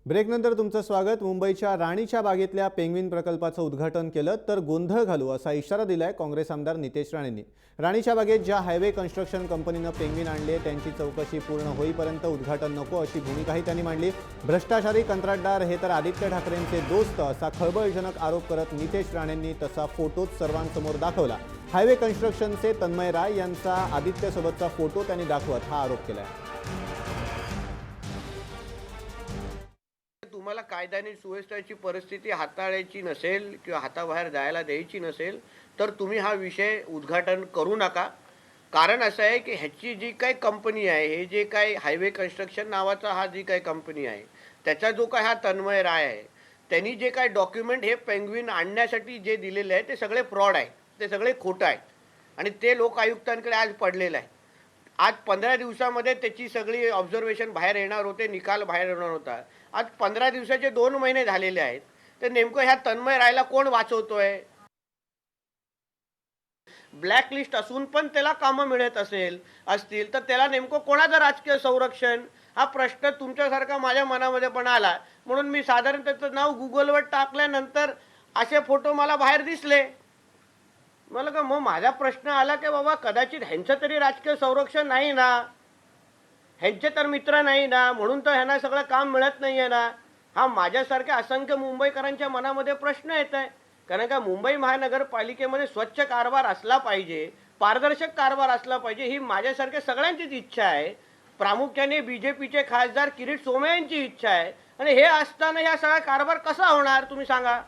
ब्रेकनंतर तुमचं स्वागत। मुंबईच्या राणीच्या बागेतल्या पेंग्विन प्रकल्पाचं उद्घाटन केलं तर गोंधळ घालू असा इशारा दिलाय काँग्रेस आमदार नितेश राणेंनी। राणीच्या बागेत ज्या हायवे कन्स्ट्रक्शन कंपनीनं पेंग्विन आणले त्यांची चौकशी पूर्ण होईपर्यंत उद्घाटन नको अशी भूमिकाही त्यांनी मांडली। भ्रष्टाचारी कंत्राटदार हे तर आदित्य ठाकरेंचे दोस्त असा खळबळजनक आरोप करत नितेश राणेंनी तसा फोटोच सर्वांसमोर दाखवला। हायवे कन्स्ट्रक्शनचे तन्मय राय यांचा आदित्यसोबतचा फोटो त्यांनी दाखवत हा आरोप केलाय। तुम्हाला कायद्याने सुव्यवस्थेची परिस्थिती हाताळायची नसेल किंवा हाताबाहेर जायला द्यायची नसेल तर तुम्ही हा विषय उद्घाटन करू नका। कारण असं आहे की ह्याची जी काही कंपनी आहे, हे जे काही हायवे कन्स्ट्रक्शन नावाचा हा जी काही कंपनी आहे, त्याचा जो काय हा तन्मय राय आहे, त्यांनी जे काही डॉक्युमेंट हे पेंग्विन आणण्यासाठी जे दिलेले आहे ते सगळे फ्रॉड आहे, ते सगळे खोटं आहे आणि ते लोक आयुक्तांकडे आज पडलेलं आहे। आज 15 दिवसामध्ये त्याची सगळी ऑब्झर्वेशन बाहेर येणार होते, निकाल बाहेर येणार होता। आज 15 दिवसाचे 2 महिने झालेले आहेत। तर नेमकं ह्या तन्मय रायला कोण वाचवतोय? ब्लॅकलिस्ट असून पण त्याला कामं मिळत असतील तर त्याला नेमकं कोणाचं राजकीय संरक्षण, हा प्रश्न तुमच्यासारखा माझ्या मनामध्ये पण आला। म्हणून मी साधारण त्याचं नाव गुगलवर टाकल्यानंतर असे फोटो मला बाहेर दिसले। मला का मग माझा प्रश्न आला की बाबा कदाचित ह्यांचं तरी राजकीय संरक्षण नाही ना, ह्यांचे तर मित्र नाही ना, म्हणून तर ह्यांना सगळं काम मिळत नाही आहे ना। हा माझ्यासारख्या असंख्य मुंबईकरांच्या मनामध्ये प्रश्न येत आहे। कारण का मुंबई महानगरपालिकेमध्ये स्वच्छ कारभार असला पाहिजे, पारदर्शक कारभार असला पाहिजे, ही माझ्यासारख्या सगळ्यांचीच इच्छा आहे। प्रामुख्याने बीजेपीचे खासदार किरीट सोमय्या यांची इच्छा आहे। आणि हे असताना हा सगळा कारभार कसा होणार तुम्ही सांगा?